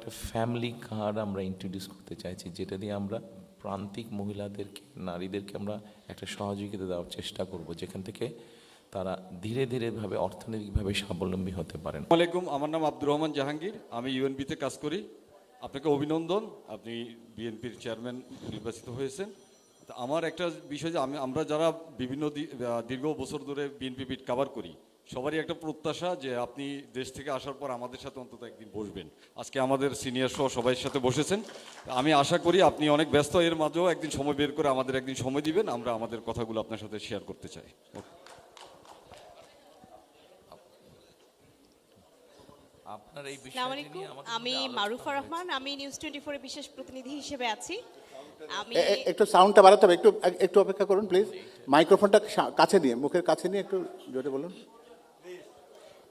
একটা family card আমরা introduce করতে চাইছি, যেটা দিয়ে আমরা প্রান্তিক মহিলাদেরকে, নারীদেরকে আমরা একটা সহযোগিতা দেওয়ার চেষ্টা করব, যেখান থেকে তারা ধীরে ধীরে ভাবে অর্থনৈতিকভাবে স্বাবলম্বী হতে পারেন। আসসালামু আলাইকুম, আমার নাম আব্দুর রহমান জাহাঙ্গীর, আমি ইউএনপিতে কাজ করি। আপনাকে অভিনন্দন, আপনি বিএনপির চেয়ারম্যান নির্বাচিত হয়েছেন। তো আমার একটা বিষয় যে আমরা যারা বিভিন্ন দীর্ঘ বছর ধরে বিএনপি বিট কভার করি, সবারই একটা প্রত্যাশা যে আপনি দেশ থেকে আসার পর আমাদের সাথে অন্তত একদিন বসবেন। আজকে আমাদের সিনিয়র সহ সবাই সাথে বসেছেন। আমি আশা করি আপনি অনেক ব্যস্ত, এর মাঝেও একদিন সময় বের করে আমাদের একদিন সময় দিবেন, আমরা আমাদের কথাগুলো আপনার সাথে শেয়ার করতে চাই। আপনার এই আমি মারুফা রহমান, আমি নিউজ 24 এর বিশেষ প্রতিনিধি হিসেবে আছি। আমি একটু সাউন্ডটা বাড়াতে হবে, একটু অপেক্ষা করুন প্লিজ। মাইক্রোফোনটা কাছে নিয়ে, মুখের কাছে নিয়ে একটু জোরে বলুন।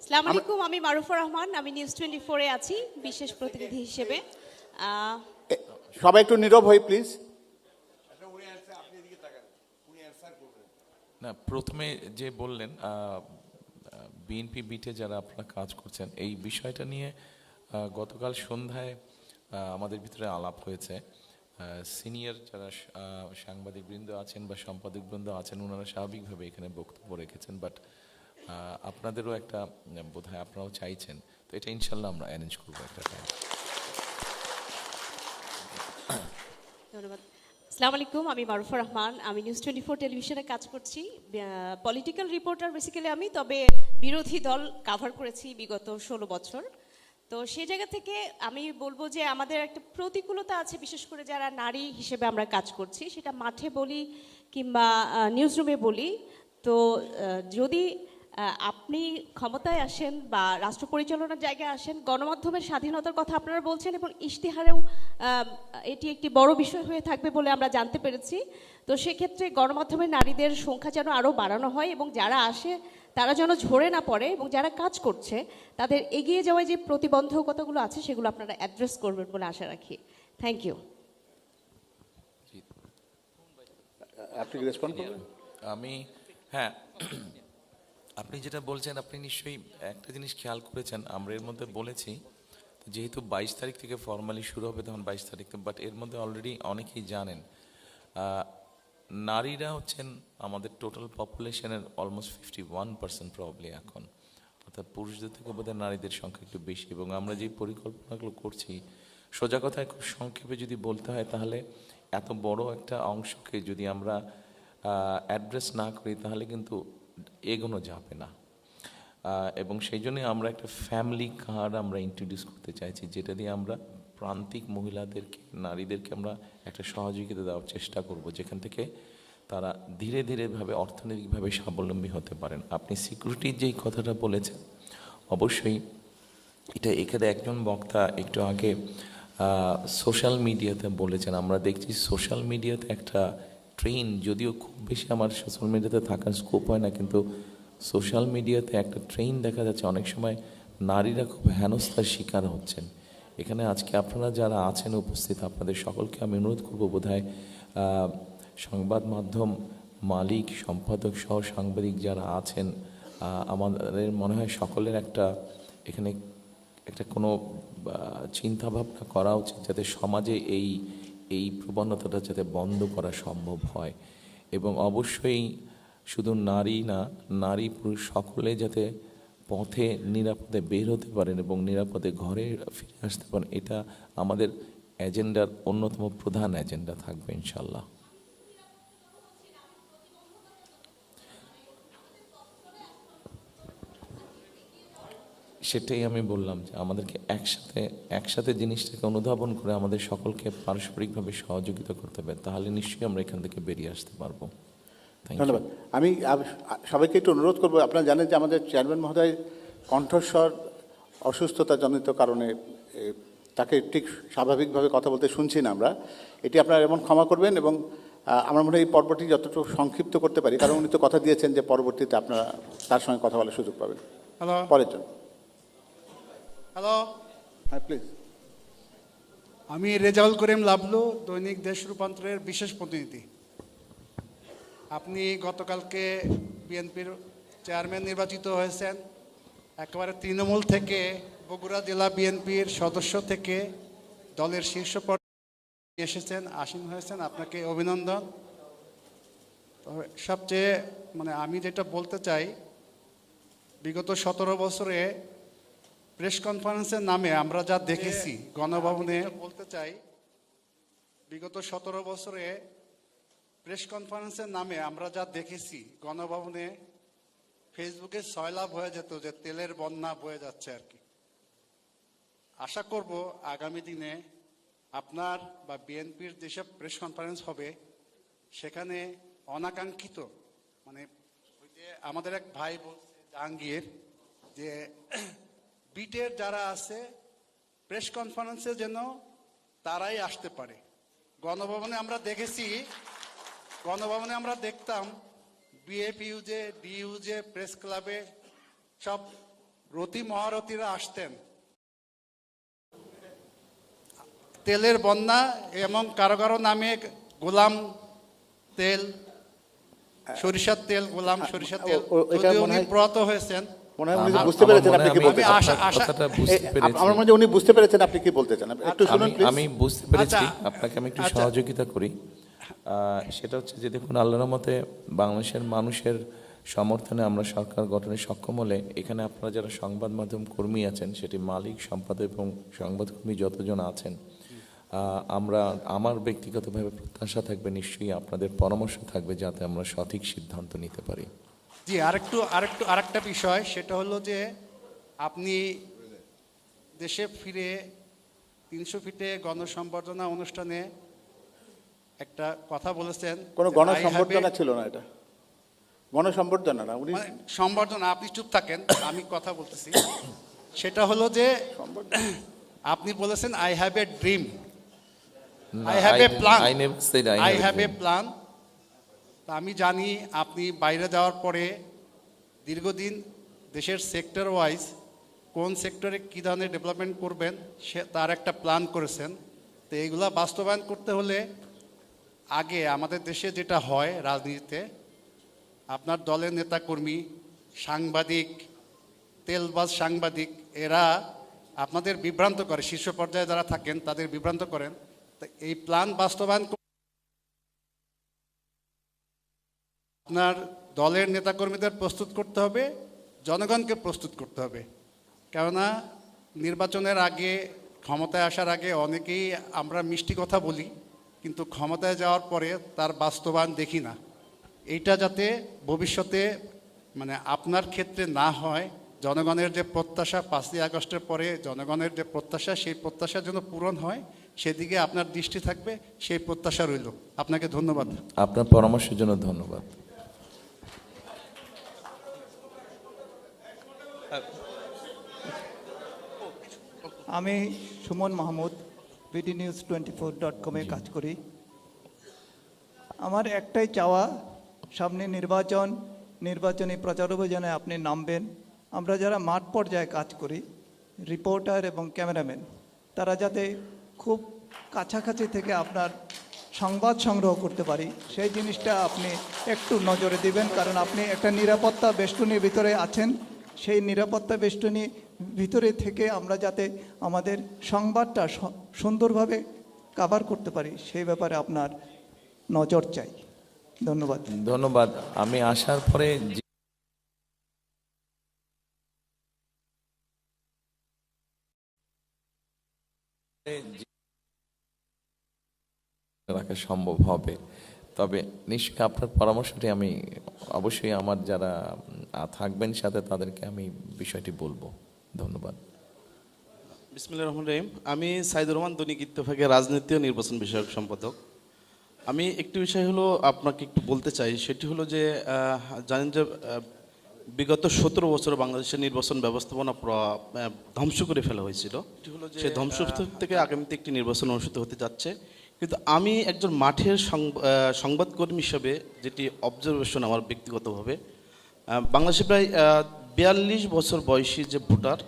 আসসালামু আলাইকুম, আমি মারুফা রহমান, আমি নিউজ 24 এ আছি বিশেষ প্রতিনিধি হিসেবে। সবাই একটু নীরব হই প্লিজ। না, প্রথমে যে বললেন বিএনপি বিটে যারা আপনারা কাজ করছেন, এই বিষয়টা নিয়ে গতকাল সন্ধ্যায় আমাদের ভিতরে আলাপ হয়েছে। সিনিয়র যারা সাংবাদিকবৃন্দ আছেন বা সম্পাদকবৃন্দ আছেন, ওনারা স্বাভাবিকভাবে এখানে বক্তব্য রেখেছেন, বাট আপনাদেরও একটা বোধহয় আপনারাও চাইছেন, তো এটা ইনশাল্লাহ আমরা অ্যারেঞ্জ করবো একটা টাইম। ধন্যবাদ। আসসালামু আলাইকুম, আমি মারুফা রহমান, আমি নিউজ 24 টেলিভিশনে কাজ করছি। পলিটিক্যাল রিপোর্টার বেসিক্যালি আমি, তবে বিরোধী দল কাভার করেছি বিগত 16 বছর। তো সেই জায়গা থেকে আমি বলবো যে আমাদের একটা প্রতিকূলতা আছে, বিশেষ করে যারা নারী হিসেবে আমরা কাজ করছি, সেটা মাঠে বলি কিংবা নিউজ রুমে বলি। তো যদি আপনি ক্ষমতায় আসেন বা রাষ্ট্র পরিচালনার জায়গায় আসেন, গণমাধ্যমের স্বাধীনতার কথা আপনারা বলছেন এবং ইশতেহারেও এটি একটি বড় বিষয় হয়ে থাকবে বলে আমরা জানতে পেরেছি। তো সেক্ষেত্রে গণমাধ্যমের নারীদের সংখ্যা যেন আরও বাড়ানো হয় এবং যারা আসে তারা যেন ঝরে না পড়ে, এবং যারা কাজ করছে তাদের এগিয়ে যাওয়ায় যে প্রতিবন্ধকতাগুলো আছে সেগুলো আপনারা অ্যাড্রেস করবেন বলে আশা রাখি। Thank you. আপনি রেসপন্ড করবেন? হ্যাঁ, আপনি যেটা বলছেন, আপনি নিশ্চয়ই একটা জিনিস খেয়াল করেছেন, আমরা এর মধ্যে বলেছি যেহেতু 22 তারিখ থেকে ফর্মালি শুরু হবে, তখন 22 তারিখ, বাট এর মধ্যে অলরেডি অনেকেই জানেন নারীরা হচ্ছেন আমাদের টোটাল পপুলেশনের অলমোস্ট 51% প্রবলি এখন, অর্থাৎ পুরুষদের থেকে বোধহয় নারীদের সংখ্যা একটু বেশি। এবং আমরা যে পরিকল্পনাগুলো করছি, সোজা কথায় খুব সংক্ষেপে যদি বলতে হয়, তাহলে এত বড় একটা অংশকে যদি আমরা অ্যাড্রেস না করি তাহলে কিন্তু এগোনো যাবে না। এবং সেই জন্যই আমরা একটা ফ্যামিলি কার্ড আমরা ইন্ট্রোডিউস করতে চাইছি, যেটা দিয়ে আমরা প্রান্তিক মহিলাদেরকে, নারীদেরকে আমরা একটা সহযোগিতা দেওয়ার চেষ্টা করব, যেখান থেকে তারা ধীরে ধীরে ভাবে অর্থনৈতিকভাবে স্বাবলম্বী হতে পারেন। আপনি সিকিউরিটির যেই কথাটা বলেছেন, অবশ্যই এটা এখানে একজন বক্তা একটু আগে সোশ্যাল মিডিয়াতে বলেছেন। আমরা দেখছি সোশ্যাল মিডিয়াতে একটা ট্রেন, যদিও খুব বেশি আমার সোশ্যাল মিডিয়াতে থাকার স্কোপ হয় না, কিন্তু সোশ্যাল মিডিয়াতে একটা ট্রেন দেখা যাচ্ছে, অনেক সময় নারীরা খুব হেনস্থার শিকার হচ্ছেন। এখানে আজকে আপনারা যারা আছেন উপস্থিত, আপনাদের সকলকে আমি অনুরোধ করবো, বোধহয় সংবাদ মাধ্যম মালিক, সম্পাদক সহ সাংবাদিক যারা আছেন, আমাদের মনে হয় সকলের এখানে একটা কোনো চিন্তাভাবনা করা উচিত, যাতে সমাজে এই প্রবণতাটা যাতে বন্ধ করা সম্ভব হয়। এবং অবশ্যই শুধু নারী না, নারী পুরুষ সকলে যাতে পথে নিরাপদে বের হতে পারেন এবং নিরাপদে ঘরে ফিরে আসতে পারেন, এটা আমাদের এজেন্ডার অন্যতম প্রধান এজেন্ডা থাকবে ইনশাল্লাহ। সেটাই আমি বললাম যে আমাদেরকে একসাথে জিনিসটাকে অনুধাবন করে আমাদের সকলকে পারস্পরিকভাবে সহযোগিতা করতে হবে, তাহলে নিশ্চয়ই আমরা এখান থেকে বেরিয়ে আসতে পারবো। ধন্যবাদ। আমি সবাইকে একটু অনুরোধ করবো, আপনারা জানেন যে আমাদের চেয়ারম্যান মহোদয় কণ্ঠস্বর অসুস্থতাজনিত কারণে তাকে ঠিক স্বাভাবিকভাবে কথা বলতে শুনছি না আমরা, এটি আপনারা এমন ক্ষমা করবেন। এবং আমার মনে হয় এই পর্বটি যতটুকু সংক্ষিপ্ত করতে পারি, কারণ উনি তো কথা দিয়েছেন যে পরবর্তীতে আপনারা তার সঙ্গে কথা বলার সুযোগ পাবেন। হ্যালো, পরের জন্য। হ্যালো, হ্যাঁ প্লিজ। আমি রেজাউল করিম লাবলু, দৈনিক দেশ রূপান্তরের বিশেষ প্রতিনিধি। আপনি গতকালকে বিএনপির চেয়ারম্যান নির্বাচিত হয়েছেন। একেবারে তৃণমূল থেকে, বগুড়া জেলা বিএনপির সদস্য থেকে দলের শীর্ষ পর্যায়ে এসেছেন, আসীন হয়েছেন, আপনাকে অভিনন্দন। তবে সবচেয়ে আমি যেটা বলতে চাই, বিগত 17 বছরে প্রেস কনফারেন্সের নামে আমরা যা দেখেছি গণভবনে, বলতে চাই বিগত 17 বছরে প্রেস কনফারেন্সের নামে আমরা যা দেখেছি গণভবনে, ফেসবুকে সয়লাভ হয়ে যেত যে তেলের বন্যা বয়ে যাচ্ছে আর কি। আশা করব আগামী দিনে আপনার বা বিএনপির যেসব প্রেস কনফারেন্স হবে সেখানে অনাকাঙ্ক্ষিত ওই যে আমাদের এক ভাই বলছে জাহাঙ্গীর, যে বিটের যারা আছে প্রেস কনফারেন্সে যেন তারাই আসতে পারে। গণভবনে আমরা দেখতাম বিএফইউজে, ডিইউজে, প্রেস ক্লাবে সব রতি মহারথীরা আসতেন। তেলের বন্যা এবং কারো কারো নামে গোলাম তেল, সরিষার তেল, গোলাম সরিষার তেল, যদিও উনি প্রয়াত হয়েছেন। মনে হয় উনি বুঝতে পেরেছেন আপনি কি বলতে আমার মনে হয় উনি বুঝতে পেরেছেন আপনি কি বলতে চান। একটু শুনুন প্লিজ। আমি বুঝতে পেরেছি, আপনাকে আমি একটু সহযোগিতা করি। সেটা হচ্ছে যে দেখুন, আল্লাহর রহমতে বাংলাদেশের মানুষের সমর্থনে আমরা সরকার গঠনে সক্ষম হলে এখানে আপনারা যারা সংবাদ মাধ্যম কর্মী আছেন, সেটি মালিক, সম্পাদক এবং সংবাদকর্মী যতজন আছেন, আমার ব্যক্তিগতভাবে প্রত্যাশা থাকবে নিশ্চয়ই আপনাদের পরামর্শ থাকবে যাতে আমরা সঠিক সিদ্ধান্ত নিতে পারি। জি, আরেকটা বিষয়, সেটা হলো যে আপনি দেশে ফিরে 300 ফিটে গণসংবর্ধনা অনুষ্ঠানে একটা কথা বলেছেন। কোনো গণসংবর্ধনা ছিল না, এটা গণসংবর্ধনা না, উনি সংবর্ধনা। আপনি চুপ থাকেন, আমি কথা বলতেছি। সেটা হলো যে আপনি বলেছেন I have a dream, I have a plan, I have a plan. আমি জানি আপনি বাইরে যাওয়ার পরে দীর্ঘদিন দেশের সেক্টর ওয়াইজ কোন সেক্টরে কী ধরনের ডেভেলপমেন্ট করবেন তার একটা প্ল্যান করেছেন। তো এইগুলা বাস্তবায়ন করতে হলে আগে আমাদের দেশে যেটা হয় রাজনীতিতে, আপনার দলের নেতাকর্মী, সাংবাদিক, তেলবাজ সাংবাদিক, এরা আপনাদের বিভ্রান্ত করে, শীর্ষ পর্যায়ে যারা থাকেন তাদের বিভ্রান্ত করেন। তো এই প্ল্যান বাস্তবায়ন আপনার দলের নেতাকর্মীদের প্রস্তুত করতে হবে, জনগণকে প্রস্তুত করতে হবে। কেননা নির্বাচনের আগে, ক্ষমতায় আসার আগে অনেকেই আমরা মিষ্টি কথা বলি, কিন্তু ক্ষমতায় যাওয়ার পরে তার বাস্তবায়ন দেখি না। এইটা যাতে ভবিষ্যতে আপনার ক্ষেত্রে না হয়, জনগণের যে প্রত্যাশা 5ই আগস্টের পরে জনগণের যে প্রত্যাশা, সেই প্রত্যাশা যেন পূরণ হয়, সেদিকে আপনার দৃষ্টি থাকবে, সেই প্রত্যাশা রইল। আপনাকে ধন্যবাদ। আপনার পরামর্শের জন্য ধন্যবাদ। আমি সুমন মাহমুদ, bdnews24.com-এ কাজ করি। আমার একটাই চাওয়া, সামনে নির্বাচনী প্রচার অভিযানে আপনি নামবেন। আমরা যারা মাঠ পর্যায়ে কাজ করি, রিপোর্টার এবং ক্যামেরাম্যান, তারা যাতে খুব কাছাকাছি থেকে আপনার সংবাদ সংগ্রহ করতে পারি, সেই জিনিসটা আপনি একটু নজরে দিবেন। কারণ আপনি একটা নিরাপত্তা বেষ্টনীর ভিতরে আছেন, সেই নিরাপত্তা বেষ্টনী ভিতরে থেকে আমরা যাতে আমাদের সংবাদটা সুন্দরভাবে কভার করতে পারি, সেই ব্যাপারে আপনার নজর চাই। ধন্যবাদ। ধন্যবাদ। আমি আসার পরে রাখা সম্ভব হবে, তবে নিশ্চয়ই আপনার পরামর্শটি আমি অবশ্যই আমার যারা থাকবেন সাথে তাদেরকে আমি বিষয়টি বলবো। ধন্যবাদ। বিসমিল্লাহির রহমানির রহিম। আমি সাইদুর রহমান, দৈনিক ইত্তেফাকের রাজনীতি ও নির্বাচন বিষয়ক সম্পাদক। আমি একটি বিষয় হলো আপনাকে একটু বলতে চাই, সেটি হলো যে জানেন যে বিগত 17 বছর বাংলাদেশের নির্বাচন ব্যবস্থাপনা ধ্বংস করে ফেলা হয়েছিল। সেই ধ্বংস থেকে আগামীতে একটি নির্বাচন অনুষ্ঠিত হতে যাচ্ছে। কিন্তু আমি একজন মাঠের সংবাদকর্মী হিসেবে যেটি অবজারভেশন আমার ব্যক্তিগতভাবে, বাংলাদেশে প্রায় 42 বছর বয়সী যে ভোটার,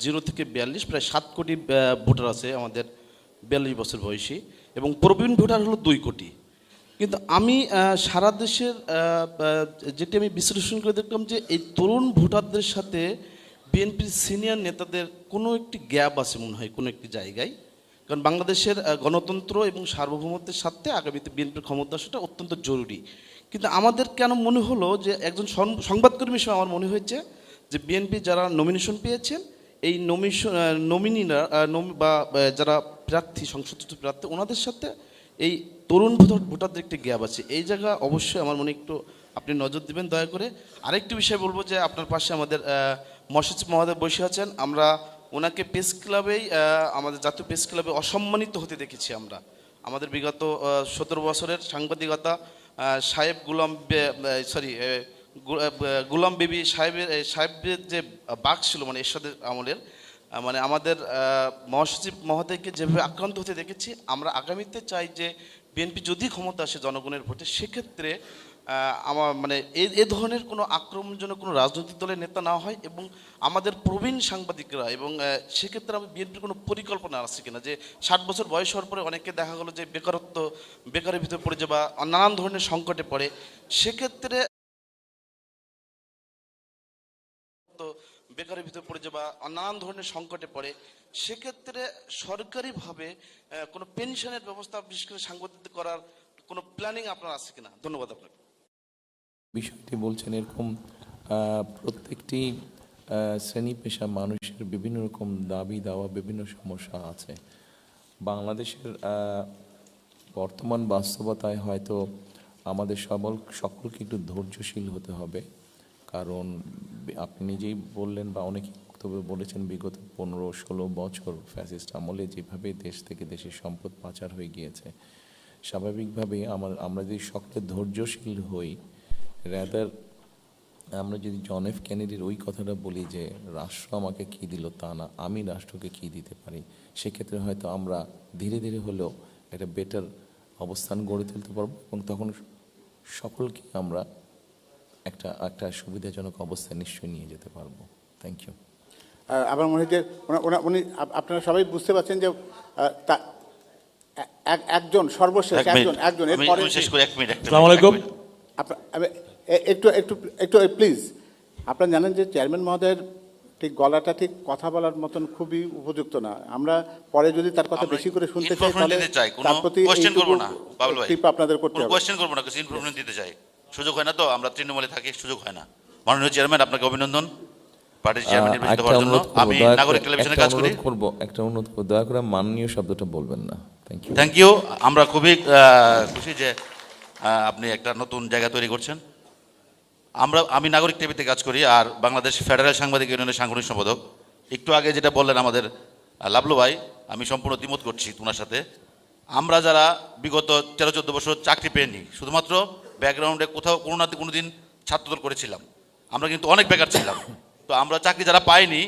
0 থেকে 42, প্রায় 7 কোটি ভোটার আছে আমাদের 42 বছর বয়সী, এবং প্রবীণ ভোটার হলো 2 কোটি। কিন্তু আমি সারা দেশের যেটি আমি বিশ্লেষণ করে দেখলাম যে এই তরুণ ভোটারদের সাথে বিএনপির সিনিয়র নেতাদের কোনো একটি গ্যাপ আছে মনে হয় কোনো একটি জায়গায়। কারণ বাংলাদেশের গণতন্ত্র এবং সার্বভৌমত্বের সাথে আগামীতে বিএনপির ক্ষমতা আসাটা অত্যন্ত জরুরি। কিন্তু আমাদের কেন মনে হলো যে একজন সংবাদকর্মী হিসেবে আমার মনে হয়েছে যে বিএনপি যারা নমিনেশন পেয়েছেন এই নমিনিরা বা যারা প্রার্থী সংসদীয় প্রার্থী ওনাদের সাথে এই তরুণ ভোটারদের একটি গ্যাপ আছে। এই জায়গা অবশ্যই আমার মনে একটু আপনি নজর দিবেন দয়া করে। আরেকটি বিষয় বলবো যে আপনার পাশে আমাদের মহাসচিব মহোদয় বসে আছেন, আমরা ওনাকে প্রেস ক্লাবেই আমাদের জাতীয় প্রেস ক্লাবে অসম্মানিত হতে দেখেছি। আমরা আমাদের বিগত 17 বছরের সাংবাদিকতা সাহেব গুলাম বেবি সাহেবের যে বাক ছিল মানে এরশাদের আমলের মানে আমাদের মহাসচিব মহোদয়কে যেভাবে আক্রান্ত হতে দেখেছি, আমরা আগামীতে চাই যে বিএনপি যদি ক্ষমতা আসে জনগণের ভোটে সেক্ষেত্রে আমার মানে এ ধরনের কোনো আক্রমণজনক কোনো রাজনৈতিক দলের নেতা না হয় এবং আমাদের প্রবীণ সাংবাদিকরা এবং সেক্ষেত্রে আমি বিএনপির কোনো পরিকল্পনা আছে কিনা যে 60 বছর বয়স হওয়ার পরে অনেকে দেখা গেলো যে বেকারের ভিতরে পড়ে যাওয়া নানান ধরনের সংকটে পড়ে, সেক্ষেত্রে বেকারের ভিতরে পড়ে যাওয়া নানান ধরনের সংকটে পড়ে, সেক্ষেত্রে সরকারিভাবে কোনো পেনশনের ব্যবস্থা বিশেষ করে সাংবাদিকদের করার কোনো প্ল্যানিং আপনার আছে কিনা? ধন্যবাদ আপনাকে। বিষয়টি বলছেন এরকম প্রত্যেকটি শ্রেণী পেশা মানুষের বিভিন্ন রকম দাবি দাওয়া বিভিন্ন সমস্যা আছে। বাংলাদেশের বর্তমান বাস্তবতায় হয়তো আমাদের সকলকে একটু ধৈর্যশীল হতে হবে, কারণ আপনি নিজেই বললেন বা অনেকেই বক্তব্যে বলেছেন বিগত 15-16 বছর ফ্যাসিস্ট আমলে যেভাবে দেশ থেকে দেশের সম্পদ পাচার হয়ে গিয়েছে, স্বাভাবিকভাবেই আমরা যদি সকলে ধৈর্যশীল হই, রাদার আমরা যদি জন এফ কেনেডির ওই কথাটা বলি যে রাষ্ট্র আমাকে কী দিল তা না, আমি রাষ্ট্রকে কী দিতে পারি, সেক্ষেত্রে হয়তো আমরা ধীরে ধীরে হলেও একটা বেটার অবস্থান গড়ে তুলতে পারবো এবং তখন সকলকে আমরা একটা সুবিধাজনক অবস্থায় নিশ্চয়ই নিয়ে যেতে পারবো। Thank you. আমার মনে হয় যে উনি আপনারা সবাই বুঝতে পারছেন যে একজন সর্বশেষ একজন এরপরে আসসালামু আলাইকুম। একটু প্লিজ, আপনারা জানেন যে চেয়ারম্যান মহোদয়ের ঠিক গলাটা ঠিক কথা বলার মতন খুবই উপযুক্ত না। আমরা পরে যদি তার কথা বেশি করে শুনতে চাই তাহলে তার প্রতি টিপ আপনাদের করতে হবে। কোশ্চেন করবো না, ইনফরমেশন দিতে চাই, সুযোগ হয় না তো, আমরা তৃণমূলে থাকি, সুযোগ হয় না। মাননীয় চেয়ারম্যান, আপনাকে অভিনন্দন পার্টির চেয়ারম্যান নির্বাচিত হওয়ার জন্য। আমি নাগরিক টেলিভিশনে কাজ করি। একটা অনুরোধ করব, দয়া করে মাননীয় শব্দটা বলবেন না। Thank you. Thank you. আমরা খুবই খুশি যে আপনি একটা নতুন জায়গা তৈরি করছেন। আমি নাগরিক টিভিতে কাজ করি আর বাংলাদেশ ফেডারেল সাংবাদিক ইউনিয়নের সাংগঠনিক সম্পাদক। একটু আগে যেটা বললেন আমাদের লাবলু ভাই, আমি সম্পূর্ণ দ্বিমত করছি তোমার সাথে। আমরা যারা বিগত 13-14 বছর চাকরি পেয়েনি, শুধুমাত্র ব্যাকগ্রাউন্ডে কোথাও কোনো দিন ছাত্রদল করেছিলাম, আমরা কিন্তু অনেক বেকার ছিলাম। তো আমরা চাকরি যারা পাইনি,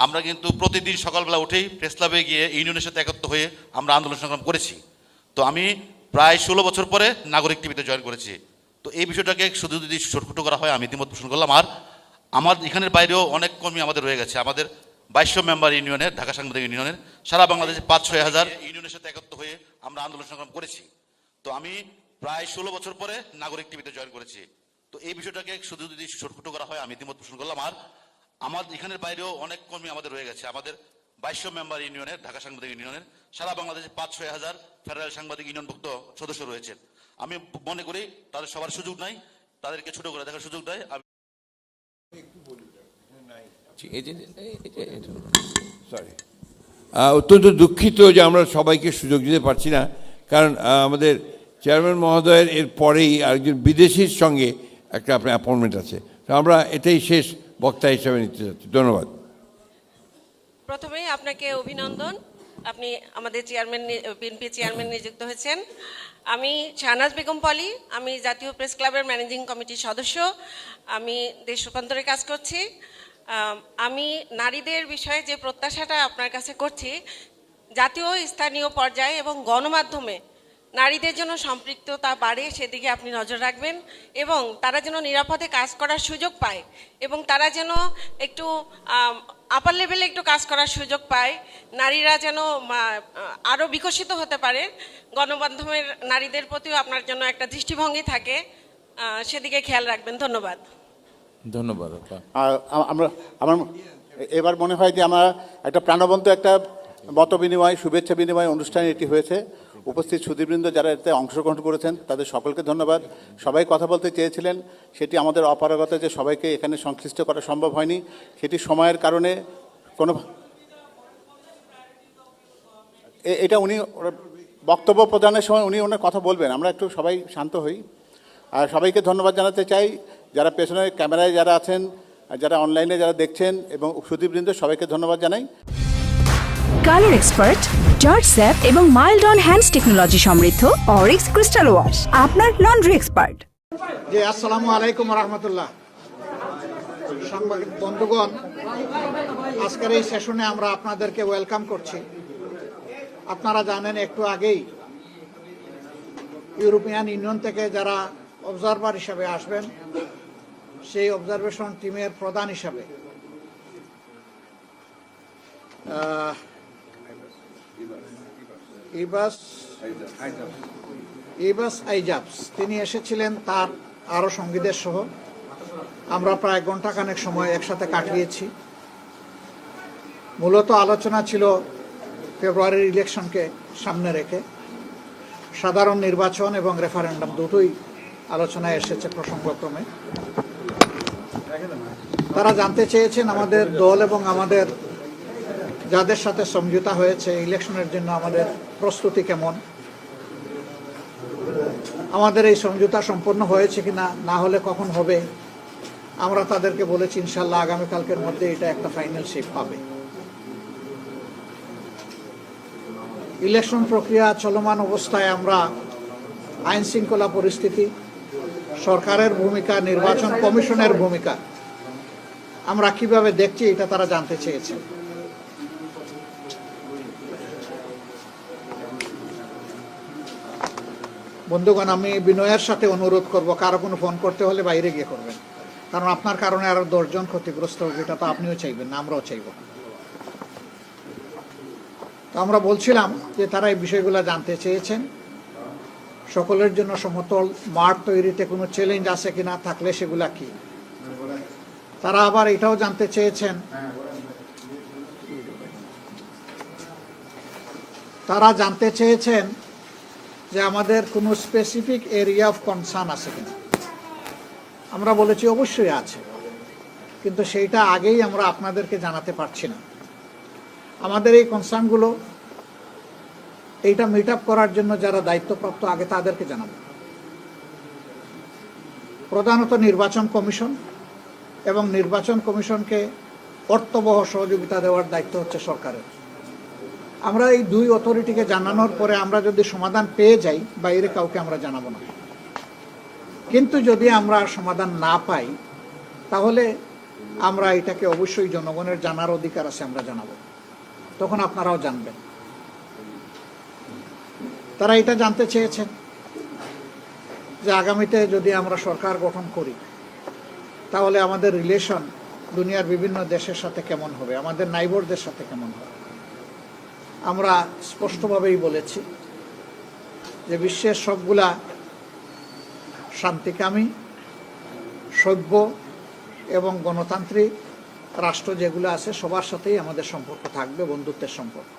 আমরা কিন্তু প্রতিদিন সকালবেলা উঠেই প্রেস ক্লাবে গিয়ে ইউনিয়নের সাথে একত্র হয়ে আমরা আন্দোলন সংগ্রাম করেছি। তো আমি প্রায় 16 বছর পরে নাগরিক টিভিতে জয়েন করেছি। তো এই বিষয়টাকে শুধু যদি ছোটখাটো করা হয়, আমি ইতিমত পোষণ করলাম। আর আমার এখানের বাইরেও অনেক কর্মী আমাদের রয়ে গেছে, আমাদের 2200 মেম্বার ইউনিয়নের, ঢাকা সাংবাদিক ইউনিয়নের, সারা বাংলাদেশে 5-6 হাজার ইউনিয়নের সাথে একত্র হয়ে আমরা আন্দোলন সংগ্রাম করেছি। তো আমি প্রায় 16 বছর পরে নাগরিক টিভিতে জয়েন করেছি। তো এই বিষয়টাকে শুধু যদি ছোটখাটো করা হয়, আমি ইতিমত পোষণ করলাম। আর আমার এখানের বাইরেও অনেক কর্মী আমাদের রয়ে গেছে, আমাদের 2200 মেম্বার ইউনিয়নের, ঢাকা সাংবাদিক ইউনিয়নের, সারা বাংলাদেশে 5-6 হাজার ফেডারেল সাংবাদিক ইউনিয়নভুক্ত সদস্য রয়েছেন। আমি মনে করি তাদের সবার সুযোগ নাই, তাদেরকে ছোট করে দেখার সুযোগ দেয়। অত্যন্ত দুঃখিত যে আমরা সবাইকে সুযোগ দিতে পারছি না, কারণ আমাদের চেয়ারম্যান মহোদয়ের এর পরেই আরেকজন বিদেশির সঙ্গে একটা আপনার অ্যাপয়েন্টমেন্ট আছে। তো আমরা এটাই শেষ বক্তা হিসাবে নিতে চাচ্ছি। ধন্যবাদ। প্রথমেই আপনাকে অভিনন্দন, আপনি আমাদের বিএনপি চেয়ারম্যান নিযুক্ত হয়েছেন। আমি শাহনাজ বেগম পলি, আমি জাতীয় প্রেস ক্লাবের ম্যানেজিং কমিটির সদস্য, আমি দেশ রূপান্তরে কাজ করছি। আমি নারীদের বিষয়ে যে প্রত্যাশাটা আপনার কাছে করছি, জাতীয় স্থানীয় পর্যায়ে এবং গণমাধ্যমে নারীদের জন্য সম্পৃক্ততা বাড়ে সেদিকে আপনি নজর রাখবেন এবং তারা যেন নিরাপদে কাজ করার সুযোগ পায় এবং তারা যেন একটু আপার লেভেলে একটু কাজ করার সুযোগ পায়, নারীরা যেন আরও বিকশিত হতে পারে। গণমাধ্যমের নারীদের প্রতিও আপনার জন্য একটা দৃষ্টিভঙ্গি থাকে, সেদিকে খেয়াল রাখবেন। ধন্যবাদ। ধন্যবাদ। আমার এবার মনে হয় যে আমরা একটা প্রাণবন্ত একটা মত বিনিময়, শুভেচ্ছা বিনিময় অনুষ্ঠান এটি হয়েছে। উপস্থিত সুধীবৃন্দ যারা এতে অংশগ্রহণ করেছেন তাদের সকলকে ধন্যবাদ। সবাই কথা বলতে চেয়েছিলেন, সেটি আমাদের অপারগতা যে সবাইকে এখানে সংশ্লিষ্ট করা সম্ভব হয়নি, সেটি সময়ের কারণে কোনো এটা উনি বক্তব্য প্রদানের সময় উনি ওনার কথা বলবেন, আমরা একটু সবাই শান্ত হই। আর সবাইকে ধন্যবাদ জানাতে চাই, যারা পেছনে ক্যামেরায় যারা আছেন, যারা অনলাইনে যারা দেখছেন, এবং সুধীবৃন্দ সবাইকে ধন্যবাদ জানাই। কালার এক্সপার্ট, জর্জ স্যাপ এবং মাইল্ড অন হ্যান্ডস টেকনোলজি সমৃদ্ধ অরিক্স ক্রিস্টাল ওয়াশ আপনার লন্ড্রি এক্সপার্ট। জি, আসসালামু আলাইকুম রহমতুল্লাহ। সাংবাদিক বন্ধুগণ, আজকের এই সেশনে আমরা আপনাদেরকে ওয়েলকাম করছি। আপনারা জানেন একটু আগেই ইউরোপিয়ান ইউনিয়ন থেকে যারা অবজারভার হিসাবে আসবেন, সেই অবজারভেশন টিমের প্রধান হিসাবে ইবাস আইজাবস তিনি এসেছিলেন, তার আরও সঙ্গীদের সহ। আমরা প্রায় ঘণ্টাখানেক সময় একসাথে কাটিয়েছি। মূলত আলোচনা ছিল ফেব্রুয়ারির ইলেকশনকে সামনে রেখে সাধারণ নির্বাচন এবং রেফারেন্ডাম দুটোই আলোচনায় এসেছে প্রসঙ্গক্রমে। তারা জানতে চেয়েছেন আমাদের দল এবং আমাদের যাদের সাথে সমঝোতা হয়েছে ইলেকশনের জন্য আমাদের প্রস্তুতি কেমন, আমাদের এই সমঝোতা সম্পন্ন হয়েছে কিনা, না হলে কখন হবে। আমরা তাদেরকে বলেছি ইনশাল্লাহ আগামীকালকের মধ্যে এটা একটা ফাইনাল শেপ পাবে। ইলেকশন প্রক্রিয়া চলমান অবস্থায় আমরা আইন শৃঙ্খলা পরিস্থিতি, সরকারের ভূমিকা, নির্বাচন কমিশনের ভূমিকা আমরা কিভাবে দেখছি এটা তারা জানতে চেয়েছে। বন্ধুগণ, আমি বিনয়ের সাথে অনুরোধ করব, কারো কোনো ফোন করতে হলে বাইরে গিয়ে করবেন, কারণ আপনার কারণে আরো 10 জন ক্ষতিগ্রস্ত হবে, এটা তো আপনিও চাইবেন না, আমরাও চাইব। তো আমরা বলছিলাম যে তারা এই বিষয়গুলো জানতে চেয়েছেন। সকলের জন্য সমতল মাঠ তৈরিতে কোনো চ্যালেঞ্জ আছে কিনা, থাকলে সেগুলা কি। তারা আবার এটাও জানতে চেয়েছেন, যে আমাদের কোনো স্পেসিফিক এরিয়া অফ কনসার্ন আছে কিনা। আমরা বলেছি অবশ্যই আছে, কিন্তু সেইটা আগেই আমরা আপনাদেরকে জানাতে পারছি না। আমাদের এই কনসার্নগুলো এইটা মিট আপ করার জন্য যারা দায়িত্বপ্রাপ্ত আগে তাদেরকে জানাবো। প্রধানত নির্বাচন কমিশন, এবং নির্বাচন কমিশনকে অর্থবহ সহযোগিতা দেওয়ার দায়িত্ব হচ্ছে সরকারের। আমরা এই দুই অথরিটিকে জানানোর পরে আমরা যদি সমাধান পেয়ে যাই, বাইরে কাউকে আমরা জানাবো না। কিন্তু যদি আমরা সমাধান না পাই, তাহলে আমরা এটাকে অবশ্যই জনগণের জানার অধিকার আছে, আমরা জানাবো, তখন আপনারাও জানবেন। তারা এটা জানতে চেয়েছেন যে আগামীতে যদি আমরা সরকার গঠন করি, তাহলে আমাদের রিলেশন দুনিয়ার বিভিন্ন দেশের সাথে কেমন হবে, আমাদের নাইবরদের সাথে কেমন হবে। আমরা স্পষ্টভাবেই বলেছি যে বিশ্বের সবগুলা শান্তিকামী, সভ্য এবং গণতান্ত্রিক রাষ্ট্র যেগুলো আছে সবার সাথেই আমাদের সম্পর্ক থাকবে, বন্ধুত্বের সম্পর্ক।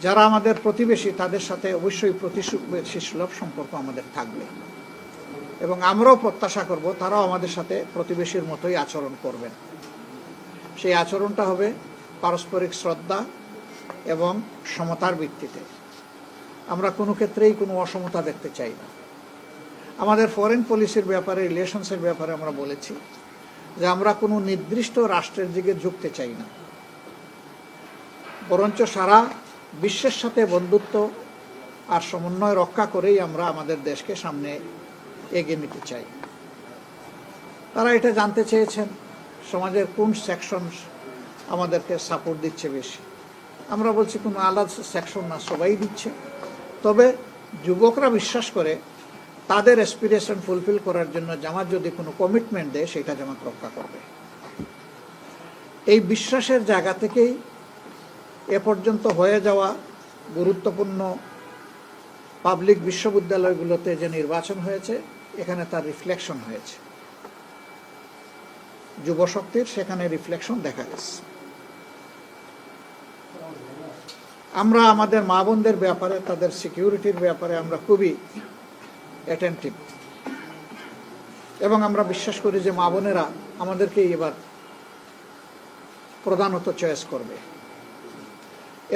যারা আমাদের প্রতিবেশী তাদের সাথে অবশ্যই প্রতিবেশী সুলভ সম্পর্ক আমাদের থাকবে, এবং আমরাও প্রত্যাশা করব তারাও আমাদের সাথে প্রতিবেশীর মতোই আচরণ করবেন। সেই আচরণটা হবে পারস্পরিক শ্রদ্ধা এবং সমতার ভিত্তিতে। আমরা কোনো ক্ষেত্রেই কোনো অসমতা দেখতে চাই না। আমাদের ফরেন পলিসির ব্যাপারে, রিলেশনসের ব্যাপারে আমরা বলেছি যে আমরা কোনো নির্দিষ্ট রাষ্ট্রের দিকে ঝুঁকতে চাই না, বরঞ্চ সারা বিশ্বের সাথে বন্ধুত্ব আর সমন্বয় রক্ষা করেই আমরা আমাদের দেশকে সামনে এগিয়ে নিতে চাই। তারা এটা জানতে চেয়েছেন সমাজের কোন সেকশন আমাদেরকে সাপোর্ট দিচ্ছে বেশি। আমরা বলছি কোনো আলাদা সেকশন না, সবাই দিচ্ছে। তবে যুবকরা বিশ্বাস করে তাদের অ্যাসপিরেশন ফুলফিল করার জন্য জামাত যদি কোনো কমিটমেন্ট দেয়, সেটা জামাত রক্ষা করবে। এই বিশ্বাসের জায়গা থেকেই এ পর্যন্ত হয়ে যাওয়া গুরুত্বপূর্ণ পাবলিক বিশ্ববিদ্যালয়গুলোতে যে নির্বাচন হয়েছে, এখানে তার রিফ্লেকশন হয়েছে। যুবশক্তির সেখানে রিফ্লেকশন দেখা গেছে। আমরা আমাদের মা বোনদের ব্যাপারে, তাদের সিকিউরিটির ব্যাপারে আমরা খুবই অ্যাটেন্টিভ, এবং আমরা বিশ্বাস করি যে মা বোনেরা আমাদেরকে এবার প্রধানত চয়েস করবে।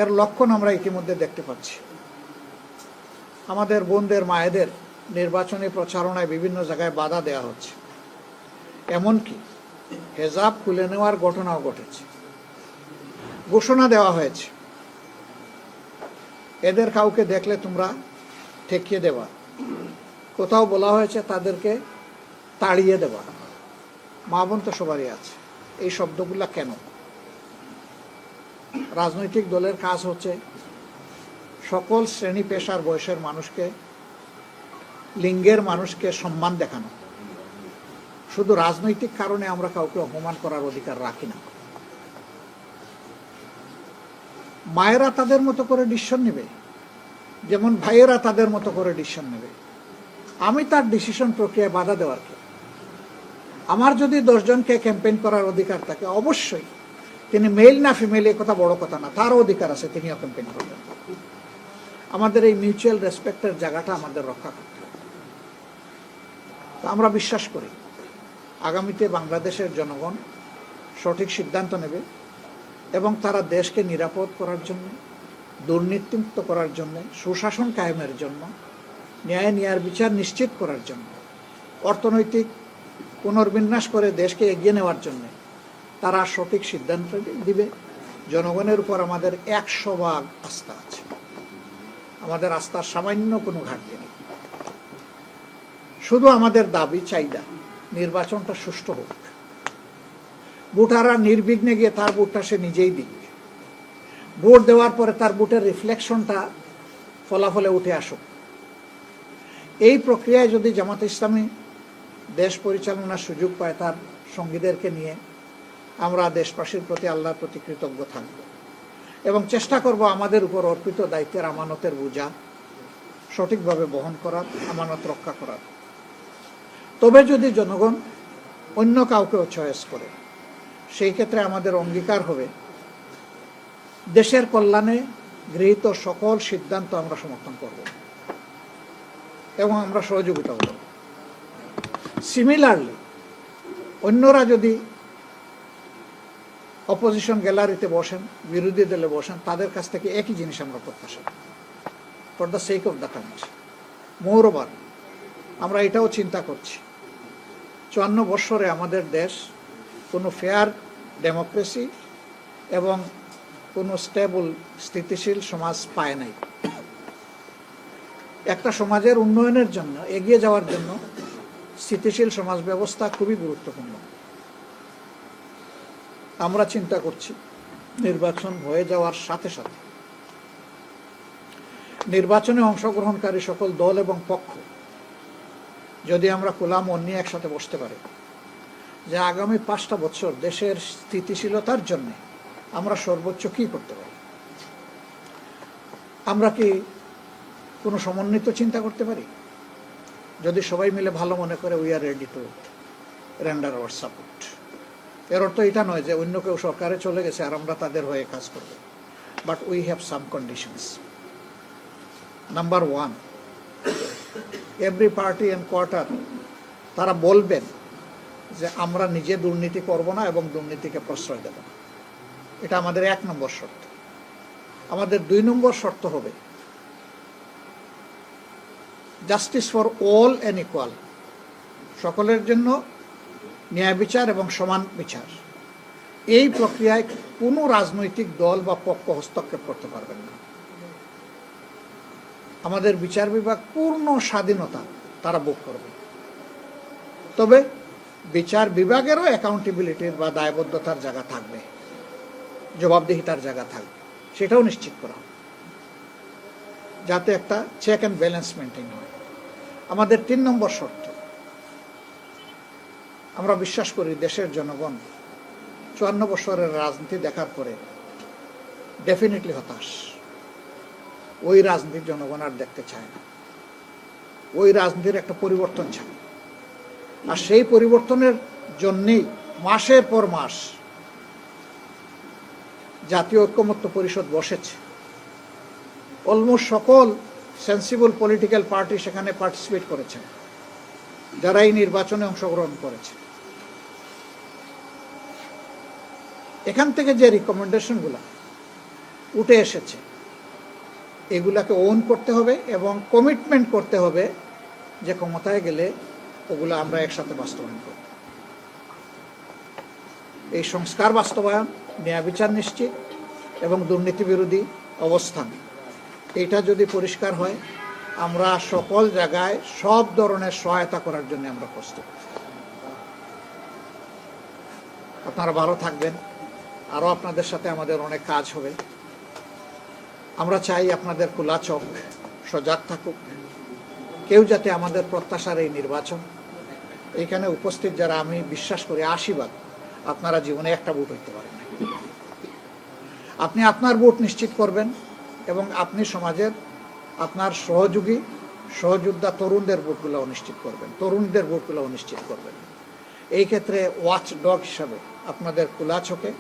এর লক্ষণ আমরা ইতিমধ্যে দেখতে পাচ্ছি। আমাদের বোনদের, মায়েদের নির্বাচনী প্রচারণায় বিভিন্ন জায়গায় বাধা দেওয়া হচ্ছে, এমনকি হেজাব খুলে নেওয়ার ঘটনাও ঘটেছে। ঘোষণা দেওয়া হয়েছে, এদের কাউকে দেখলে তোমরা ঠেকিয়ে দেবা। কোথাও বলা হয়েছে তাদেরকে তাড়িয়ে দেবা। মা বোন তো সবারই আছে। এই শব্দগুলা কেন? রাজনৈতিক দলের কাজ হচ্ছে সকল শ্রেণী পেশার বয়সের মানুষকে, লিঙ্গের মানুষকে সম্মান দেখানো। শুধু রাজনৈতিক কারণে আমরা কাউকে অপমান করার অধিকার রাখি না। মায়েরা তাদের মতো করে ডিসিশন নেবে, যেমন ভাইয়েরা তাদের মতো করে ডিসিশন নেবে। আমি তার ডিসিশন প্রক্রিয়ায় বাধা দেওয়ার কে? আমার যদি 10 জনকে ক্যাম্পেইন করার অধিকার থাকে, অবশ্যই তিনি মেল না ফিমেল এ কথা বড় কথা না, তারও অধিকার আছে, তিনিও ক্যাম্পেইন করবেন। আমাদের এই মিউচুয়াল রেসপেক্টের জায়গাটা আমাদের রক্ষা করতে হবে। আমরা বিশ্বাস করি আগামীতে বাংলাদেশের জনগণ সঠিক সিদ্ধান্ত নেবে, এবং তারা দেশকে নিরাপদ করার জন্য, দুর্নীতিমুক্ত করার জন্য, সুশাসন কায়েমের জন্য, ন্যায় ন্যায়ের বিচার নিশ্চিত করার জন্য, অর্থনৈতিক পুনর্বিন্যাস করে দেশকে এগিয়ে নেওয়ার জন্য তারা সঠিক সিদ্ধান্ত দিবে। জনগণের উপর আমাদের 100% আস্থা আছে। আমাদের আস্থার সামান্য কোনো ঘাটতি নেই। শুধু আমাদের দাবি, চাহিদা নির্বাচনটা সুষ্ঠু হোক। ভোটাররা নির্বিঘ্নে গিয়ে তার ভোটটা সে নিজেই দিক। ভোট দেওয়ার পরে তার ভোটের রিফ্লেকশনটা ফলাফলে উঠে আসুক। এই প্রক্রিয়ায় যদি জামাত ইসলামী দেশ পরিচালনার সুযোগ পায়, তার সঙ্গীদেরকে নিয়ে আমরা দেশবাসীর প্রতি, আল্লাহর প্রতি কৃতজ্ঞ থাকব, এবং চেষ্টা করব আমাদের উপর অর্পিত দায়িত্বের আমানতের বোঝা সঠিকভাবে বহন করার, আমানত রক্ষা করার। তবে যদি জনগণ অন্য কাউকেও চয়েস করে, সেই ক্ষেত্রে আমাদের অঙ্গীকার হবে দেশের কল্যাণে গৃহীত সকল সিদ্ধান্ত আমরা সমর্থন করব এবং আমরা সহযোগিতা করব। সিমিলারলি অন্যরা যদি অপোজিশন গ্যালারিতে বসেন, বিরোধী দলে বসেন, তাদের কাছ থেকে একই জিনিস আমরা প্রত্যাশা করি, for the sake of the country. Moreover আমরা এটাও চিন্তা করছি, 54 বৎসরে আমাদের দেশ কোনো ফেয়ার ডেমোক্রেসি এবং কোনো স্টেবল, স্থিতিশীল সমাজ পায় নাই। একটা সমাজের উন্নয়নের জন্য, এগিয়ে যাওয়ার জন্য স্থিতিশীল সমাজ ব্যবস্থা খুবই গুরুত্বপূর্ণ। আমরা চিন্তা করছি নির্বাচন হয়ে যাওয়ার সাথে সাথে নির্বাচনে অংশগ্রহণকারী সকল দল এবং পক্ষ যদি আমরা খোলা মন নিয়ে একসাথে বসতে পারি, যে আগামী 5টা বছর দেশের স্থিতিশীলতার জন্য আমরা সর্বোচ্চ কী করতে পারি। আমরা কি কোনো সমন্বিত চিন্তা করতে পারি? যদি সবাই মিলে ভালো মনে করে we are ready to render hour support. এর অর্থ এটা নয় যে অন্য কেউ সরকারে চলে গেছে আর আমরা তাদের হয়ে কাজ করব, but we have some conditions. Number 1, every party and quarter তারা বলবেন যে আমরা নিজে দুর্নীতি করব না এবং দুর্নীতিকে প্রশ্রয় দেব না। এটা আমাদের 1 নম্বর শর্ত। আমাদের 2 নম্বর শর্ত হবে justice for all and equal, সকলের জন্য ন্যায় বিচার এবং সমান বিচার। এই প্রক্রিয়ায় কোনো রাজনৈতিক দল বা পক্ষ হস্তক্ষেপ করতে পারবেন না। আমাদের বিচার বিভাগ পূর্ণ স্বাধীনতা তারা ভোগ করবে, তবে বিচার বিভাগেরও অ্যাকাউন্টেবিলিটির বা দায়বদ্ধতার জায়গা থাকবে, জবাবদিহিতার জায়গা থাকবে, সেটাও নিশ্চিত করা হবে, যাতে একটা চেক অ্যান্ড ব্যালেন্স মেনটেন হয়। আমাদের 3 নম্বর শর্ত, আমরা বিশ্বাস করি দেশের জনগণ 54 বছরের রাজনীতি দেখার পরে ডেফিনেটলি হতাশ। ওই রাজনীতির জনগণ আর দেখতে চায় না। ওই রাজনীতির একটা পরিবর্তন চায়, আর সেই পরিবর্তনের জন্যেই মাসের পর মাস জাতীয় ঐক্যমত্য পরিষদ বসেছে অলমোস্ট সকল সেন্সিবল পলিটিক্যাল পার্টি সেখানে পার্টিসিপেট করেছেন, যারা এই নির্বাচনে অংশগ্রহণ করেছে। এখান থেকে যে রিকমেন্ডেশনগুলো উঠে এসেছে এগুলাকে ওন করতে হবে এবং কমিটমেন্ট করতে হবে যে ক্ষমতায় গেলে ওগুলো আমরা একসাথে বাস্তবায়ন করব। এই সংস্কার বাস্তবায়ন, ন্যায় বিচার নিশ্চিত এবং দুর্নীতি বিরোধী অবস্থান, এটা যদি পরিষ্কার হয় আমরা সকল জায়গায় সব ধরনের সহায়তা করার জন্য আমরা প্রস্তুত। আপনারা ভালো থাকবেন, আরও আপনাদের সাথে আমাদের অনেক কাজ হবে। আমরা চাই আপনাদের খোলা চোখ, সজাগ থাকুক, কেউ যাতে আমাদের প্রত্যাশার এই নির্বাচন, এখানে উপস্থিত যারা আমি বিশ্বাস করি 80 ভাগ আপনারা জীবনে একটা ভোট হইতে পারেন, আপনি আপনার ভোট নিশ্চিত করবেন এবং আপনি সমাজের আপনার সহযোদ্ধা তরুণদের ভোটগুলো নিশ্চিত করবেন, তরুণীদের ভোটগুলো নিশ্চিত করবেন। এই ক্ষেত্রে ওয়াচ ডগ হিসাবে আপনাদের খোলা চোখে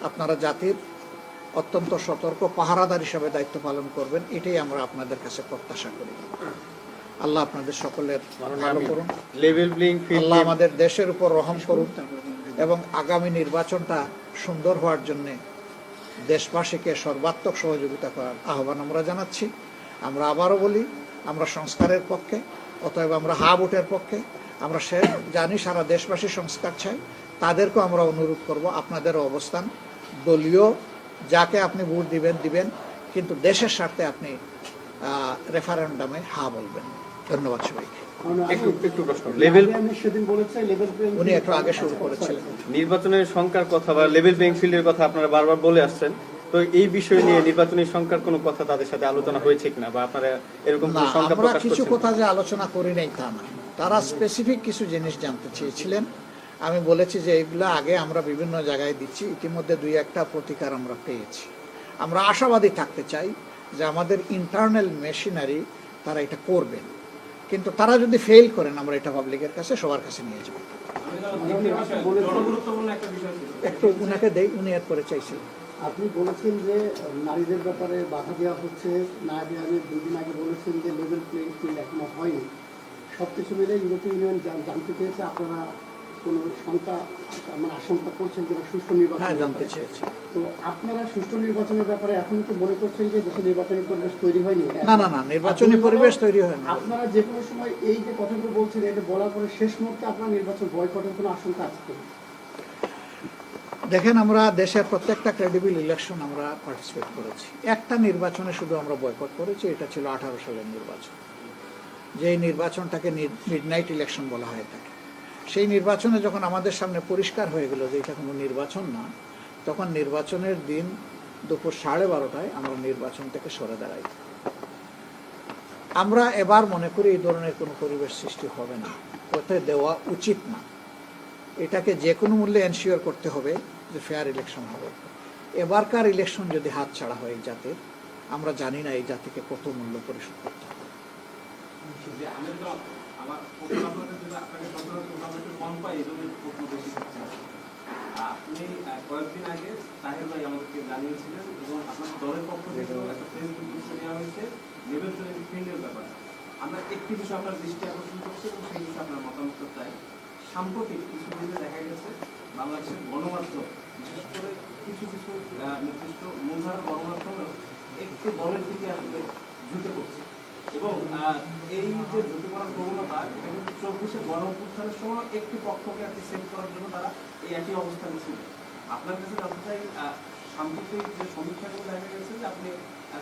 আপনারা জাতির অত্যন্ত সতর্ক পাহারাদার হিসাবে দায়িত্ব পালন করবেন, এটাই আমরা আপনাদের কাছে প্রত্যাশা করি। আল্লাহ আপনাদের সকলের ভালো করুন, আল্লাহ আমাদের দেশের উপর রহম করুন এবং আগামী নির্বাচনটা সুন্দর হওয়ার জন্যে দেশবাসীকে সর্বাত্মক সহযোগিতা করার আহ্বান আমরা জানাচ্ছি। আমরা আবারও বলি, আমরা সংস্কারের পক্ষে, অতএব আমরা হা ভোটের পক্ষে। আমরা জানি সারা দেশবাসী সংস্কার চাই, তাদেরকেও আমরা অনুরোধ করব আপনাদেরও অবস্থান দলীয়, যাকে আপনি ভোট দিবেন, কিন্তু দেশের স্বার্থে আপনি রেফারেন্ডামে হা বলবেন। ধন্যবাদ সবাইকে। একটু প্রশ্ন, লেভেল সেদিন বলেছে লেভেল প্লেইং, উনি একটু আগে শুরু করেছিলেন নির্বাচনের সংখ্যার কথা বা লেভেল প্লেইং ফিল্ডের কথা আপনারা বারবার বলে আসছেন, তো এই বিষয় নিয়ে নির্বাচনী সংখ্যার কোনো কথা তাদের সাথে আলোচনা হয়েছে কিনা, বা আপনারা এরকম কোনো সংখ্যা আমরা প্রকাশ কিছু করছেন? কথা যে আলোচনা করি নাই তা না, তারা স্পেসিফিক কিছু জিনিস জানতে চেয়েছিলেন। আমি বলেছি যে এগুলো আগে আমরা বিভিন্ন জায়গায় দিচ্ছি, ইতিমধ্যে 2-1টা প্রতিকার আমরা পেয়েছি। আমরা আশাবাদী থাকতে চাই যে আমাদের ইন্টারনাল মেশিনারি তারা এটা করবেন, কিন্তু তারা যদি ফেল করেন আমরা এটা পাবলিকের কাছে সবার কাছে নিয়ে যাব। একটু উনাকে দেই, উনি এরপরে চাইছিলেন। আপনি বলেছেন যে নারীদের ব্যাপারে বাধা দেওয়া হচ্ছে, নারী আমি 2 দিন আগে বলেছেন যে লেভেল প্লেইং ফিল্ড এখনো হয়নি। সব কিছু মিলে ইউরোপীয় ইউনিয়ন জানতে চেয়েছে আপনারা কোনো আশঙ্কা করছেন যে সুষ্ঠু নির্বাচন জানতে চেয়েছে। তো আপনারা সুষ্ঠু নির্বাচনের ব্যাপারে এখন কি মনে করছেন যে দেশে নির্বাচনী পরিবেশ তৈরি হয়নি? না, নির্বাচনী পরিবেশ তৈরি হয়নি। আপনারা যে কোনো সময় এই যে কথাগুলো বলছেন, এটা বলার পরে শেষ মুহূর্তে আপনার নির্বাচন বয়কটের কোনো আশঙ্কা আছে কিনা? দেখেন, আমরা দেশের প্রত্যেকটা ক্রেডিবল ইলেকশন আমরা পার্টিসিপেট করেছি। একটা নির্বাচনে শুধু আমরা বয়কট করেছি, এটা ছিল 18 সালের নির্বাচন, যেই নির্বাচনটাকে মিডনাইট ইলেকশন বলা হয়ে থাকে। সেই নির্বাচনে যখন আমাদের সামনে পরিষ্কার হয়ে গেল যে এটা কোনো নির্বাচন না, তখন নির্বাচনের দিন দুপুর 12:30টায় আমরা নির্বাচন থেকে সরে দাঁড়াই। আমরা এবার মনে করি এই ধরনের কোনো পরিবেশ সৃষ্টি হবে না, হতে দেওয়া উচিত না। এটাকে যে কোনো মূল্যে এনশিওর করতে হবে যে ফেয়ার ইলেকশন হবে। এবারকার ইলেকশন যদি হাত ছাড়া হয় এই জাতির, আমরা জানি না এই জাতিকে কত মূল্য পরিশোধ করতে হবে। আপনি কয়েকদিন আগে তাহের ভাই আমাদেরকে জানিয়েছিলেন এবং আপনার দলের পক্ষ থেকে একটা ফেসবুক পোস্ট দেওয়া হয়েছে লেভেল প্লেইং ফিল্ডের ব্যাপারে। আমরা একটি বিষয় আপনার দৃষ্টি আকর্ষণ করছি এবং সেই বিষয়ে আপনার মতামত চাই। সাম্প্রতিক কিছু দিনে দেখা গেছে বাংলাদেশের গণমাধ্যম, বিশেষ করে কিছু নির্দিষ্ট মূলধারা গণমাধ্যমেও একটু দলের দিকে আসলে ঝুঁকে পড়ছে এবং এই যে ঝুঁকে পড়ার প্রবণতা, এটা কিন্তু 24-এ গণঅভ্যুত্থানের সময় একটি পক্ষকে আর কি সেভ করার জন্য তারা এই একই অবস্থানে ছিল। আপনার কাছে জানতে চাই, সাম্প্রতিক যে সমীক্ষাগুলো দেখা গেছে যে আপনি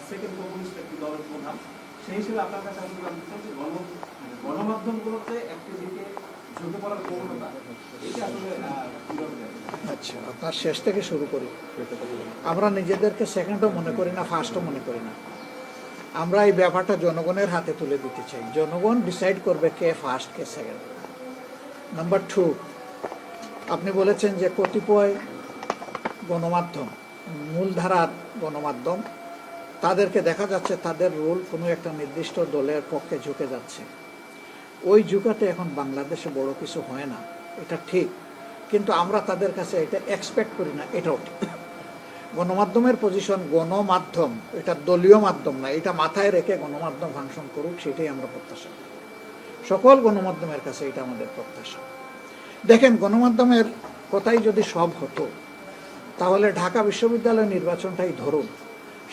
সেকেন্ড পপুলিস্ট একটি দলের প্রধান, সেই হিসেবে আপনার কাছে আমি জানতে চাই যে গণমাধ্যমগুলোতে একটি দিকে ঝুঁকে পড়ার প্রবণতা, এটা আসলে আচ্ছা, আপনার শেষ থেকে শুরু করি। আমরা নিজেদেরকে সেকেন্ডও মনে করি না, ফার্স্টও মনে করি না। আমরা এই ব্যাপারটা জনগণের হাতে তুলে দিতে চাই। জনগণ ডিসাইড করবে কে ফার্স্ট কে সেকেন্ড। নাম্বার 2, আপনি বলেছেন যে কতিপয় গণমাধ্যম, মূলধারার গণমাধ্যম, তাদেরকে দেখা যাচ্ছে তাদের রোল কোনো একটা নির্দিষ্ট দলের পক্ষে ঝুঁকে যাচ্ছে। ওই ঝুঁকাতে এখন বাংলাদেশে বড় কিছু হয় না, এটা ঠিক, কিন্তু আমরা তাদের কাছে এটা এক্সপেক্ট করি না, এটাও ঠিক। গণমাধ্যমের পজিশন, গণমাধ্যম এটা দলীয় মাধ্যম না, এটা মাথায় রেখে গণমাধ্যম ফাংশন করুক, সেটাই আমরা প্রত্যাশা করি। সকল গণমাধ্যমের কাছে এটা আমাদের প্রত্যাশা। দেখেন, গণমাধ্যমের কথাই যদি সব হতো তাহলে ঢাকা বিশ্ববিদ্যালয় নির্বাচনটাই ধরুন,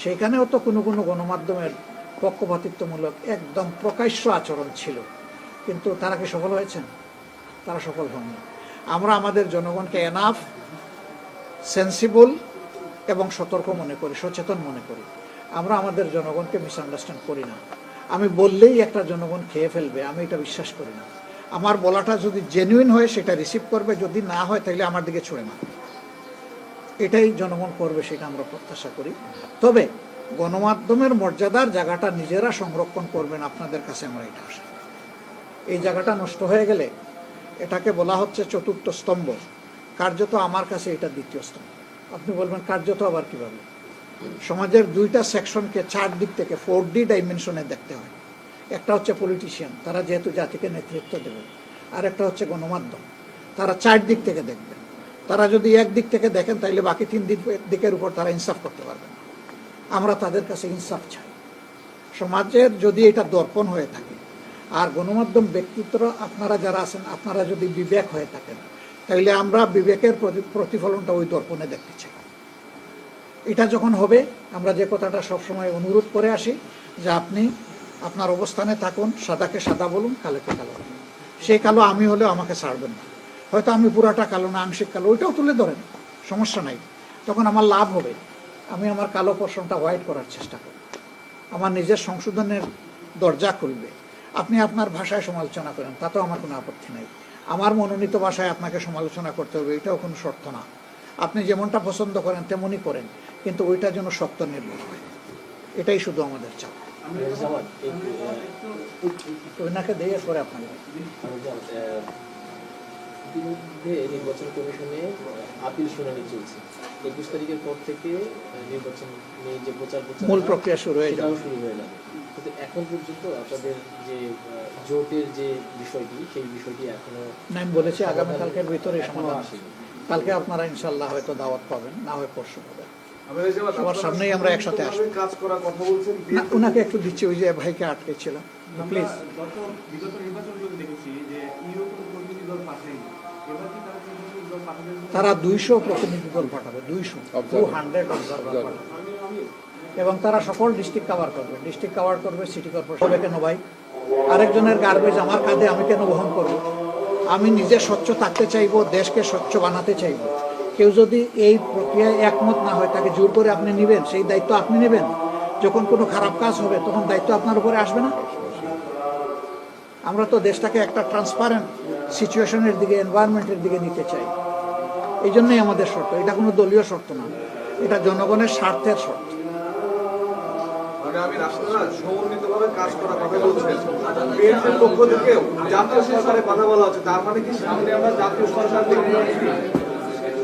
সেখানেও তো কোনো কোনো গণমাধ্যমের পক্ষপাতিত্বমূলক একদম প্রকাশ্য আচরণ ছিল, কিন্তু তারা কি সফল হয়েছেন? তারা সফল হননি। আমরা আমাদের জনগণকে এনাফ সেন্সিবল এবং সতর্ক মনে করি, সচেতন মনে করি। আমরা আমাদের জনগণকে মিসআন্ডারস্ট্যান্ড করি না। আমি বললেই একটা জনগণ খেয়ে ফেলবে, আমি এটা বিশ্বাস করি না। আমার বলাটা যদি জেনুইন হয় সেটা রিসিভ করবে, যদি না হয় তাহলে আমার দিকে ছুঁড়ে মারবে। এটাই জনগণ করবে, সেটা আমরা প্রত্যাশা করি। তবে গণমাধ্যমের মর্যাদার জায়গাটা নিজেরা সংরক্ষণ করবেন, আপনাদের কাছে আমরা এটা আশা করি। এই জায়গাটা নষ্ট হয়ে গেলে, এটাকে বলা হচ্ছে চতুর্থ স্তম্ভ, কার্যত আমার কাছে এটা দ্বিতীয় স্তম্ভ। আপনি বলবেন কার্যত আবার কিভাবে? সমাজের দুইটা সেকশনকে 4 দিক থেকে 4D ডাইমেনশনে দেখতে হয়। একটা হচ্ছে পলিটিশিয়ান, তারা যেহেতু জাতিকে নেতৃত্ব দেবে, আর একটা হচ্ছে গণমাধ্যম, তারা 4 দিক থেকে দেখবেন। তারা যদি এক দিক থেকে দেখেন তাহলে বাকি 3 দিকের উপর তারা ইনসাফ করতে পারবেন না। আমরা তাদের কাছে ইনসাফ চাই। সমাজের যদি এটা দর্পণ হয়ে থাকে, আর গণমাধ্যম ব্যক্তিত্ব আপনারা যারা আছেন, আপনারা যদি বিবেক হয়ে থাকেন, তাইলে আমরা বিবেকের প্রতিফলনটা ওই দর্পণে দেখতে চাই। এটা যখন হবে, আমরা যে কথাটা সবসময় অনুরোধ করে আসি যে আপনি আপনার অবস্থানে থাকুন, সাদাকে সাদা বলুন, কালোকে কালো বলুন। সেই কালো আমি হলেও আমাকে ছাড়বেন না। হয়তো আমি পুরাটা কালো না, আংশিক কালো, ওইটাও তুলে ধরেন, সমস্যা নাই। তখন আমার লাভ হবে, আমি আমার কালো পোর্শনটা হোয়াইট করার চেষ্টা করব, আমার নিজের সংশোধনের দরজা খুলবে। আপনি আপনার ভাষায় সমালোচনা করেন, তাতেও আমার কোনো আপত্তি নাই। আমার মনোনীত ভাষায় আপনাকে সমালোচনা করতে হবে, এটাও কোনো শর্ত না। আপনি যেমনটা পছন্দ করেন তেমনই করেন, কিন্তু ওইটা যেন সত্য নির্ভর হয়, এটাই শুধু আমাদের চাপ। ওনাকে দিয়ে পরে আপনাকে নির্বাচন কমিশনে আপিল শুনানি চলছে। 21 তারিখের পর থেকে নির্বাচন যে প্রচার মূল প্রক্রিয়া শুরু হয়ে যাবে। কিন্তু এখন পর্যন্ত আপনাদের যে জোটের যে বিষয়টি, সেই বিষয়টি এখনো আমি বলেছি আগামীকালকের ভিতরে সমাধান আসবে। কালকে আপনারা ইনশাল্লাহ হয়তো দাওয়াত পাবেন, না হয় পরশু পাবেন। সবার সামনেই আমরা একসাথে আসবো। ওনাকে একটু দিচ্ছি, ওই যে ভাইকে আটকেছিলাম, প্লিজ। তারা 200 প্রতিনিধি দল পাঠাবে, 200 এবং তারা সকল ডিস্ট্রিক্ট কভার করবে। ডিস্ট্রিক্ট কভার করবে সিটি কর্পোরেশন। হবে কেন ভাই? আরেকজনের গার্বেজ আমার কাঁধে আমি কেন বহন করব? আমি নিজে স্বচ্ছ থাকতে চাইবো, দেশকে স্বচ্ছ বানাতে চাইবো। কেউ যদি এই প্রক্রিয়ায় একমত না হয়, তাকে জোর করে আপনি নেবেন, সেই দায়িত্ব আপনি নেবেন। যখন কোনো খারাপ কাজ হবে তখন দায়িত্ব আপনার উপরে আসবে না? আমরা তো দেশটাকে একটা ট্রান্সপারেন্ট সিচুয়েশনের দিকে, এনভায়রনমেন্টের দিকে নিতে চাই। এই জন্যই আমাদের শর্ত। এটা কোনো দলীয় শর্ত না, এটা জনগণের স্বার্থের শর্ত।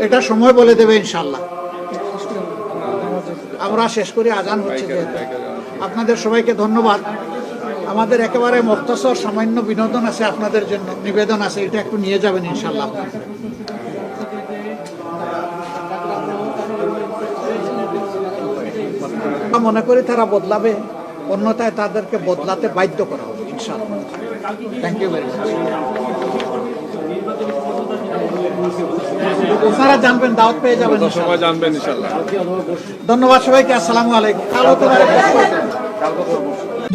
এটা সময় বলে দেবে ইনশাল্লাহ। আমরা শেষ করে আজান হচ্ছে যেহেতু। আপনাদের সবাইকে ধন্যবাদ। আমাদের একেবারে মুক্তসর সামান্য বিনোদন আছে আপনাদের জন্য, নিবেদন আছে, এটা একটু নিয়ে যাবেন ইনশাল্লাহ। মনে করি তারা বদলাবে, অন্যথায় তাদেরকে বদলাতে বাধ্য করা হবে ইনশাআল্লাহ। Thank you very much. আপনারা জানবেন, দাওয়াত পেয়ে যাবেন ইনশাআল্লাহ। ধন্যবাদ সবাইকে। আসসালামু আলাইকুম।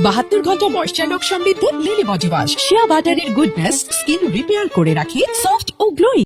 72 ঘন্টা ময়েশ্চার লক সমৃদ্ধ লিলি বডি ওয়াশ, শিয়া বাটারের গুডনেস স্কিন রিপেয়ার করে রাখে সফট ও গ্লোয়িং।